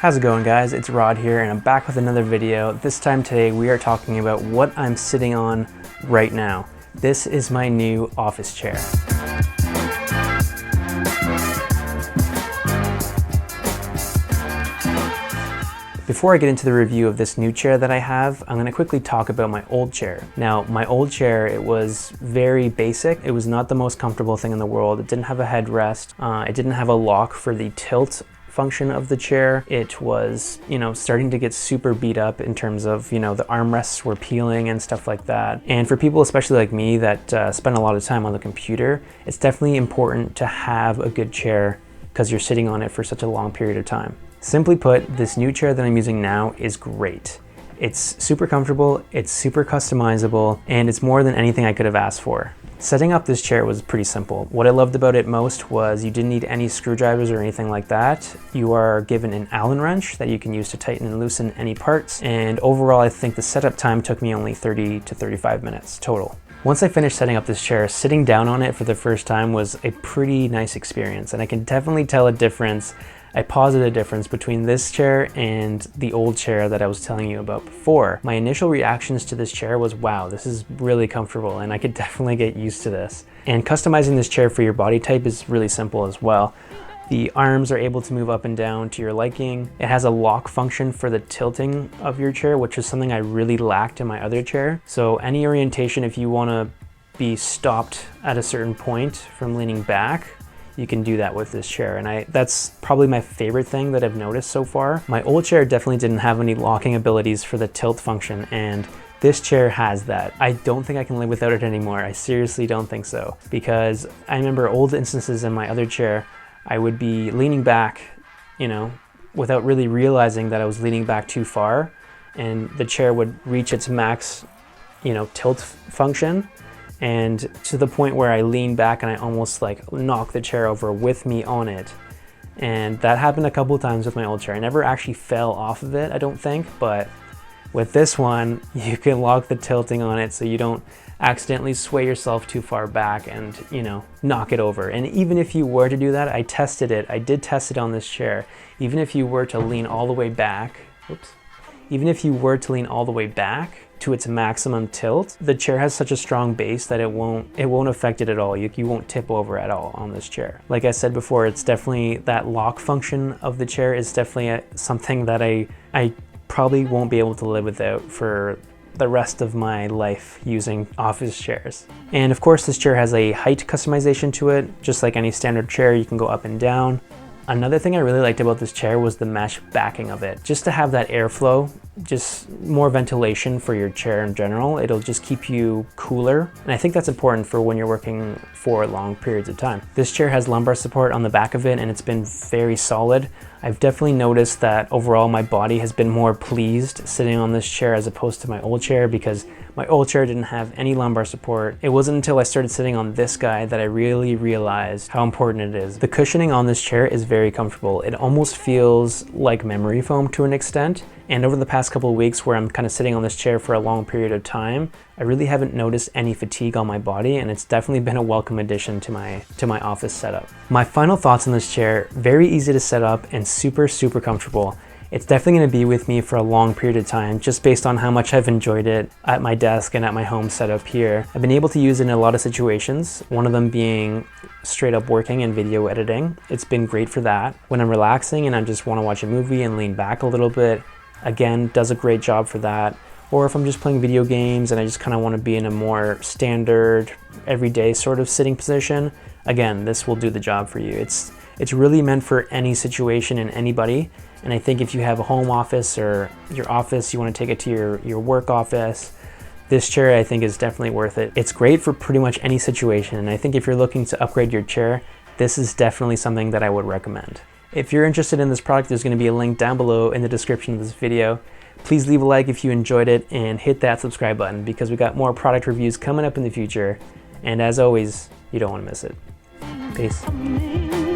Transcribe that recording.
How's it going, guys? It's Rod here and I'm back with another video. This time today we are talking about what I'm sitting on right now. This is my new office chair. Before I get into the review of this new chair that I have, I'm going to quickly talk about my old chair. Now, my old chair, it was very basic. It was not the most comfortable thing in the world. It didn't have a headrest. It didn't have a lock for the tilt function of the chair. It was, starting to get super beat up in terms of, the armrests were peeling and stuff like that. And for people, especially like me, that spend a lot of time on the computer, it's definitely important to have a good chair because you're sitting on it for such a long period of time. Simply put, this new chair that I'm using now is great. It's super comfortable, it's super customizable, and it's more than anything I could have asked for. Setting up this chair was pretty simple. What I loved about it most was you didn't need any screwdrivers or anything like that. You are given an Allen wrench that you can use to tighten and loosen any parts. And overall, I think the setup time took me only 30 to 35 minutes total. Once I finished setting up this chair, sitting down on it for the first time was a pretty nice experience. And I can definitely tell a difference, a positive difference between this chair and the old chair that I was telling you about before. My initial reactions to this chair was, wow, this is really comfortable and I could definitely get used to this. And customizing this chair for your body type is really simple as well. The arms are able to move up and down to your liking. It has a lock function for the tilting of your chair, which is something I really lacked in my other chair. So any orientation, if you want to be stopped at a certain point from leaning back, you can do that with this chair, and that's probably my favorite thing that I've noticed so far. My old chair definitely didn't have any locking abilities for the tilt function, and this chair has that. I don't think I can live without it anymore. I seriously don't think so, because I remember old instances in my other chair, I would be leaning back, without really realizing that I was leaning back too far, and the chair would reach its max, tilt function, and to the point where I lean back and I almost knock the chair over with me on it. And that happened a couple of times with my old chair. I never actually fell off of it, I don't think, but with this one, you can lock the tilting on it so you don't accidentally sway yourself too far back and, knock it over. And even if you were to do that, I did test it on this chair. Even if you were to lean all the way back, even if you were to lean all the way back to its maximum tilt, the chair has such a strong base that it won't affect it at all. You won't tip over at all on this chair. Like I said before, it's definitely that lock function of the chair is definitely something that I probably won't be able to live without for the rest of my life using office chairs. And of course, this chair has a height customization to it. Just like any standard chair, you can go up and down. Another thing I really liked about this chair was the mesh backing of it. Just to have that airflow, just more ventilation for your chair in general. It'll just keep you cooler. And I think that's important for when you're working for long periods of time. This chair has lumbar support on the back of it and it's been very solid. I've definitely noticed that overall my body has been more pleased sitting on this chair as opposed to my old chair, because my old chair didn't have any lumbar support. It wasn't until I started sitting on this guy that I really realized how important it is. The cushioning on this chair is very comfortable. It almost feels like memory foam to an extent. And over the past couple of weeks where I'm kind of sitting on this chair for a long period of time, I really haven't noticed any fatigue on my body, and it's definitely been a welcome addition to my office setup. My final thoughts on this chair: very easy to set up and super, super comfortable. It's definitely going to be with me for a long period of time, just based on how much I've enjoyed it at my desk and at my home setup here. I've been able to use it in a lot of situations, one of them being straight up working and video editing. It's been great for that. When I'm relaxing and I just want to watch a movie and lean back a little bit, again, does a great job for that. Or if I'm just playing video games and I just kind of want to be in a more standard, everyday sort of sitting position, again, this will do the job for you. It's really meant for any situation and anybody. And I think if you have a home office or your office, you want to take it to your work office, this chair I think is definitely worth it. It's great for pretty much any situation. And I think if you're looking to upgrade your chair, this is definitely something that I would recommend. If you're interested in this product, there's going to be a link down below in the description of this video. Please leave a like if you enjoyed it and hit that subscribe button, because we got more product reviews coming up in the future. And as always, you don't want to miss it. Peace.